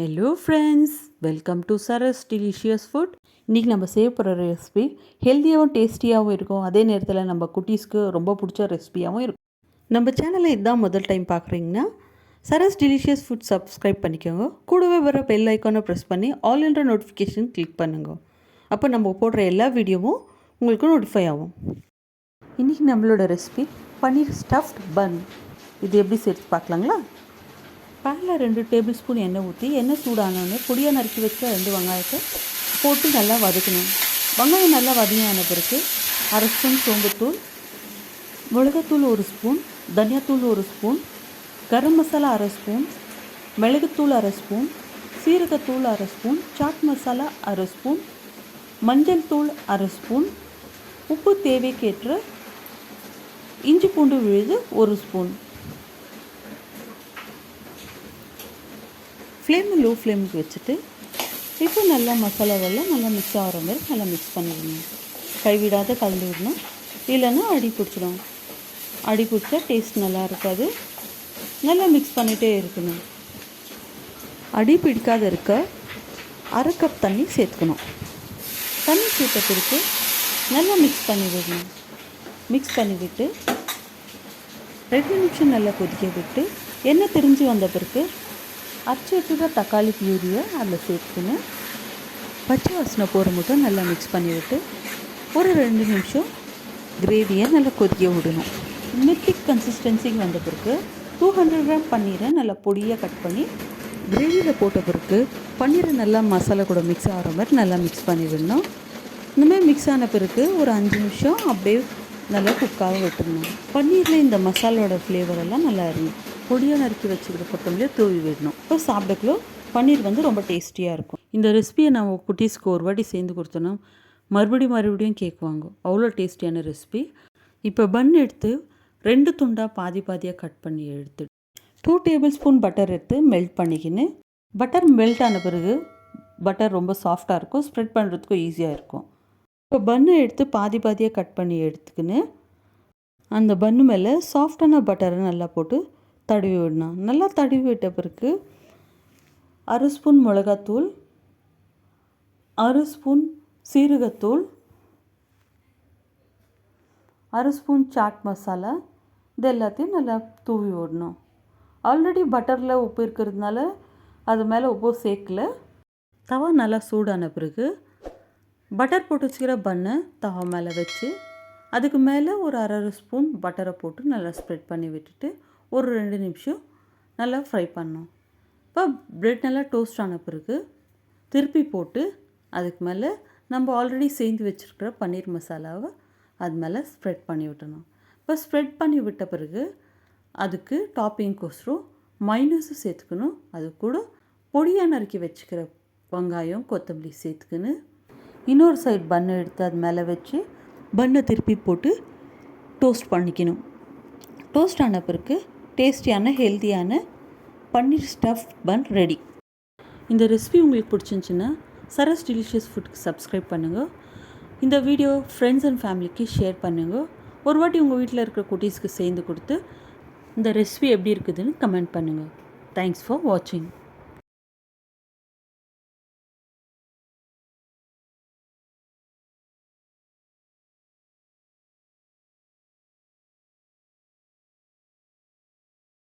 Hello friends, welcome to Saras delicious food. இன்றைக்கி நம்ம செய்ய போகிற ரெசிபி ஹெல்த்தியாகவும் டேஸ்டியாகவும் இருக்கும். அதே நேரத்தில் நம்ம குட்டீஸ்க்கு ரொம்ப பிடிச்ச ரெசிபியாகவும் இருக்கும். நம்ம சேனலை இதுதான் முதல் டைம் பார்க்குறீங்கன்னா சரஸ் டெலிஷியஸ் ஃபுட் சப்ஸ்கிரைப் பண்ணிக்கோங்க. கூடவே வர பெல் ஐக்கானை ப்ரெஸ் பண்ணி ஆல் என்ற நோட்டிஃபிகேஷன் கிளிக் பண்ணுங்க. அப்போ நம்ம போடுற எல்லா வீடியோவும் உங்களுக்கு நோட்டிஃபை ஆகும். இன்றைக்கி நம்மளோட ரெசிபி பன்னீர் ஸ்டஃப்ட் பன். இது எப்படி சேர்த்து பார்க்கலாங்களா? பேனில் 2 டேபிள் ஸ்பூன் எண்ணெய் ஊற்றி எண்ணெய் சூடானோடனே பொடியாக நறுக்கி வச்ச 2 வெங்காயத்தை போட்டு நல்லா வதக்கணும். வெங்காயம் நல்லா வதங்கியான பிறகு 1/2 ஸ்பூன் சோம்புத்தூள், மிளகாத்தூள் 1 ஸ்பூன், தனியாத்தூள் 1 ஸ்பூன், கரம் மசாலா 1/2 ஸ்பூன், மிளகுத்தூள் 1/2 ஸ்பூன், சீரகத்தூள் 1/2 ஸ்பூன், சாட் மசாலா 1/2 ஸ்பூன், மஞ்சள் தூள் 1/2 ஸ்பூன், உப்பு தேவைக்கேற்ற, இஞ்சி பூண்டு விழுது 1 ஸ்பூன். ஃப்ளேமு லோ ஃப்ளேமுக்கு வச்சுட்டு இப்போ நல்லா மசாலாவெல்லாம் நல்லா மிக்ஸ் ஆகிற மாதிரி நல்லா மிக்ஸ் பண்ணிடணும். கைவிடாத கலந்து விடணும், இல்லைன்னா அடி பிடிச்சிடும். அடி பிடிச்சா டேஸ்ட் நல்லா இருக்காது. நல்லா மிக்ஸ் பண்ணிகிட்டே இருக்கணும். அடி பிடிக்காத இருக்க 1/2 கப் தண்ணி சேர்த்துக்கணும். தண்ணி சேர்த்த பிறகு நல்லா மிக்ஸ் பண்ணி விடணும். மிக்ஸ் பண்ணி விட்டு 2 நிமிஷம் நல்லா கொதிக்க விட்டு எண்ணெய் திரிஞ்சு வந்த பிறகு அரைச்சி வச்சுக்கிற தக்காளி பியூரியை அதில் சேர்த்துன்னு பச்சை வாசனை போகிற மட்டும் நல்லா மிக்ஸ் பண்ணி விட்டு ஒரு 2 நிமிஷம் கிரேவியை நல்லா கொதிக்க விடணும். மித்திக் கன்சிஸ்டன்சிக்கு வந்த பிறகு 200 கிராம் பன்னீரை நல்லா பொடியாக கட் பண்ணி கிரேவியில் போட்ட பிறகு பன்னீரை நல்லா மசாலா கூட மிக்ஸ் ஆகிற மாதிரி நல்லா மிக்ஸ் பண்ணி விடணும். இந்தமாதிரி மிக்ஸ் ஆன பிறகு ஒரு 5 நிமிஷம் அப்படியே நல்லா குக்காக விட்டுடணும். பன்னீரில் இந்த மசாலோட ஃப்ளேவர் எல்லாம் நல்லா இருக்கும். பொடியாக நறுக்கி வச்சுக்கிற கொத்தமல்லியை தூவி விடணும். இப்போ சாப்பிடக்குள்ள பன்னீர் ரொம்ப டேஸ்டியாக இருக்கும். இந்த ரெசிபியை நான் குட்டீஸ்க்கு ஒரு வாட்டி சேர்ந்து கொடுத்தோன்னா மறுபடியும் கேட்குவாங்க. அவ்வளோ டேஸ்டியான ரெசிபி. இப்போ பன் எடுத்து 2 துண்டாக பாதியாக கட் பண்ணி எடுத்து 2 டேபிள் ஸ்பூன் பட்டர் எடுத்து மெல்ட் பண்ணிக்கின்னு, பட்டர் மெல்ட் ஆன பிறகு பட்டர் ரொம்ப சாஃப்டாக இருக்கும், ஸ்ப்ரெட் பண்ணுறதுக்கும் ஈஸியாக இருக்கும். இப்போ பன்னை எடுத்து பாதியாக கட் பண்ணி எடுத்துக்கின்னு அந்த பன்னு மேலே சாஃப்டான பட்டரை நல்லா போட்டு தடவி விடணும். நல்லா தடவி விட்ட பிறகு 1/2 ஸ்பூன் மிளகாத்தூள், 1/2 ஸ்பூன் சீரகத்தூள், 1/2 ஸ்பூன் சாட் மசாலா, இது எல்லாத்தையும் நல்லா தூவி விடணும். ஆல்ரெடி பட்டரில் உப்பு இருக்கிறதுனால அது மேலே உப்பு சேர்க்கல. தவா நல்லா சூடான பிறகு பட்டர் போட்டு வச்சுக்கிற பன்னை தவா மேலே வச்சு அதுக்கு மேலே ஒரு 1/2 ஸ்பூன் பட்டரை போட்டு நல்லா ஸ்ப்ரெட் பண்ணி விட்டுட்டு ஒரு 2 நிமிஷம் நல்லா ஃப்ரை பண்ணணும். இப்போ ப்ரெட் நல்லா டோஸ்ட் ஆன பிறகு திருப்பி போட்டு அதுக்கு மேலே நம்ம ஆல்ரெடி சேர்ந்து வச்சுருக்கிற பன்னீர் மசாலாவை அது மேலே ஸ்ப்ரெட் பண்ணி விட்டணும். இப்போ ஸ்ப்ரெட் பண்ணி விட்ட பிறகு அதுக்கு டாப்பிங்கோசரம் மைனஸும் சேர்த்துக்கணும். அது கூட பொடியாக நறுக்கி வச்சுக்கிற வெங்காயம் கொத்தமல்லி சேர்த்துக்கின்னு இன்னொரு சைட் பன்னை எடுத்து அது மேலே வச்சு பன்னை திருப்பி போட்டு டோஸ்ட் பண்ணிக்கணும். டோஸ்ட் ஆன பிறகு டேஸ்டியான ஹெல்த்தியான பன்னீர் ஸ்டஃப் பன் ரெடி. இந்த ரெசிபி உங்களுக்கு பிடிச்சிருந்துச்சின்னா சரஸ் டெலிஷியஸ் ஃபுட்க்கு சப்ஸ்கிரைப் பண்ணுங்கள். இந்த வீடியோ ஃப்ரெண்ட்ஸ் அண்ட் ஃபேமிலிக்கு ஷேர் பண்ணுங்கள். ஒரு வாட்டி உங்கள் வீட்டில் இருக்கிற குட்டீஸ்க்கு சேர்ந்து கொடுத்து இந்த ரெசிபி எப்படி இருக்குதுன்னு கமெண்ட் பண்ணுங்கள். தேங்க்ஸ் ஃபார் வாட்சிங்.